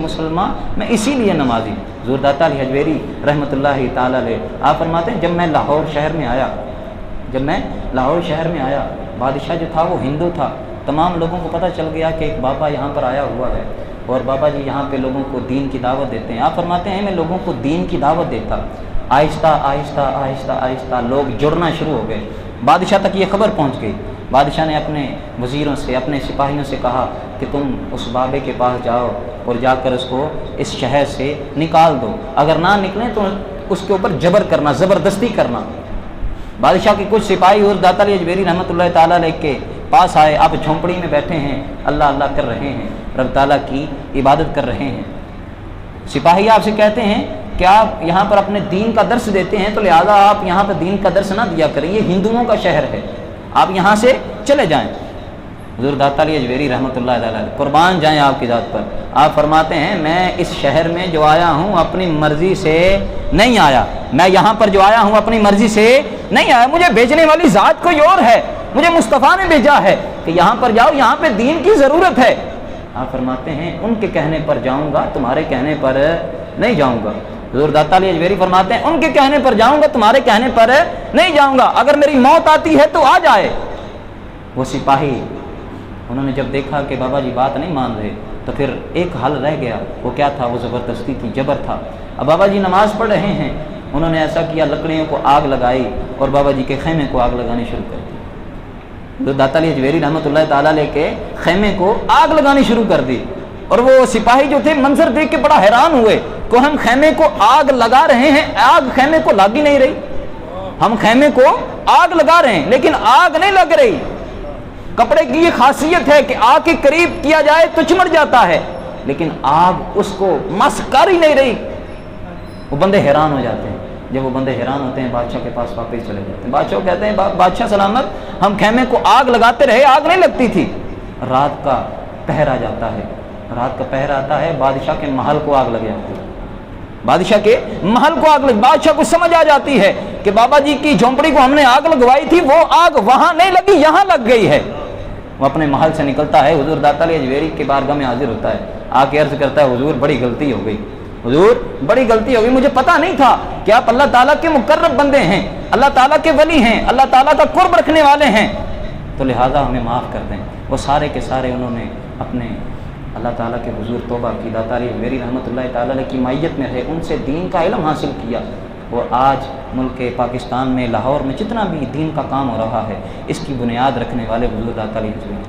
मुसलमान, मैं इसीलिए नमाजी। हुज़ूर दाता अली हजवेरी रहमतुल्लाहि ताला अलैह आप फरमाते हैं, जब मैं लाहौर शहर में आया, बादशाह जो था वो हिंदू था। तमाम लोगों को पता चल गया कि एक बाबा यहाँ पर आया हुआ है और बाबा जी यहाँ पे लोगों को दीन की दावत देते हैं। आप फरमाते हैं मैं लोगों को दीन की दावत देता, आहिस्ता आहिस्ता आहिस्ता आहिस्ता लोग जुड़ना शुरू हो गए। बादशाह तक ये खबर पहुँच गई। बादशाह ने अपने वज़ीरों से, अपने सिपाहियों से कहा कि तुम उस बाबे के पास जाओ और जाकर उसको इस शहर से निकाल दो, अगर ना निकले तो उसके ऊपर जबर करना, ज़बरदस्ती करना। बादशाह के कुछ सिपाही और दाता अली हजवेरी रहमतुल्लाहि ताला अलैह के पास आए। आप झोंपड़ी में बैठे हैं, अल्लाह अल्लाह कर रहे हैं, रब ताला की इबादत कर रहे हैं। सिपाही आपसे कहते हैं कि आप यहाँ पर अपने दीन का दर्स देते हैं, तो लिहाजा आप यहाँ पर दीन का दर्स ना दिया करें, ये हिंदुओं का शहर है, आप यहाँ से चले जाएं। हुज़ूर दाता अली हजवेरी रहमतुल्लाहि अलैह कुर्बान जाएं आपकी ज़ात पर, आप फरमाते हैं मैं इस शहर में जो आया हूँ अपनी मर्ज़ी से नहीं आया, मैं यहाँ पर जो आया हूँ अपनी मर्ज़ी से नहीं आया, मुझे भेजने वाली ज़ात कोई और है, मुझे मुस्तफ़ा ने भेजा है कि यहाँ पर जाओ, यहाँ पे दीन की ज़रूरत है। आप फरमाते हैं उनके कहने पर जाऊँगा, तुम्हारे कहने पर नहीं जाऊँगा। हुज़ूर दाता अली हजवेरी फरमाते हैं उनके कहने पर जाऊँगा, तुम्हारे कहने पर नहीं जाऊँगा, अगर मेरी मौत आती है तो आ जाए। वो सिपाही उन्होंने जब देखा कि बाबा जी बात नहीं मान रहे, तो फिर एक हल रह गया। वो क्या था? वो ज़बरदस्ती थी, जबर था। अब बाबा जी नमाज़ पढ़ रहे हैं, उन्होंने ऐसा किया, लकड़ियों को आग लगाई और बाबा जी के खैमे को आग लगानी शुरू कर दी। तो दाता अली हजवेरी रहमतुल्लाहि ताला अलैह के खैमे को आग लगानी शुरू कर दी। और वो सिपाही जो थे मंजर देख के बड़ा हैरान हुए कि हम खैमे को आग लगा रहे हैं, आग खैमे को लग ही नहीं रही। हम खैमे को आग लगा रहे हैं लेकिन आग नहीं लग रही। कपड़े की ये खासियत है कि आग के करीब किया जाए तो चिमट जाता है, लेकिन आग उसको मस कर ही नहीं रही। वो बंदे हैरान हो जाते हैं। जब वो बंदे हैरान होते हैं, बादशाह के पास वापस चले जाते हैं। बादशाह कहते हैं बादशाह सलामत, हम खैमे को आग लगाते रहे, आग नहीं लगती थी। रात का पहर आ जाता है, रात का पहर आता है, बादशाह के महल को आग लग जाती है। बादशाह के महल को आग लग, बादशाह को समझ आ जाती है कि बाबा जी की झोंपड़ी को हमने आग लगवाई थी, वो आग वहां नहीं लगी, यहां लग गई है। वो अपने महल से निकलता है, हुजूर दाता अली हजवेरी के बारगाह में हाजिर होता है, आके अर्ज करता है हुजूर बड़ी गलती हो गई, हुजूर बड़ी गलती हो गई, मुझे पता नहीं था कि आप अल्लाह ताला के मुकर्रब बंदे हैं, अल्लाह ताला के वली हैं, अल्लाह ताला का कुर्ब रखने वाले हैं, तो लिहाजा हमें माफ़ कर दें। वो सारे के सारे उन्होंने अपने अल्लाह ताला के हुजूर तौबा की, दाता अली हजवेरी रहमतुल्लाहि ताला अलैह की मायत में रहे, उनसे दीन का इल्म हासिल किया। वो आज मुल्क पाकिस्तान में लाहौर में जितना भी दीन का काम हो रहा है, इसकी बुनियाद रखने वाले हुजूर दाता अली हजवेरी।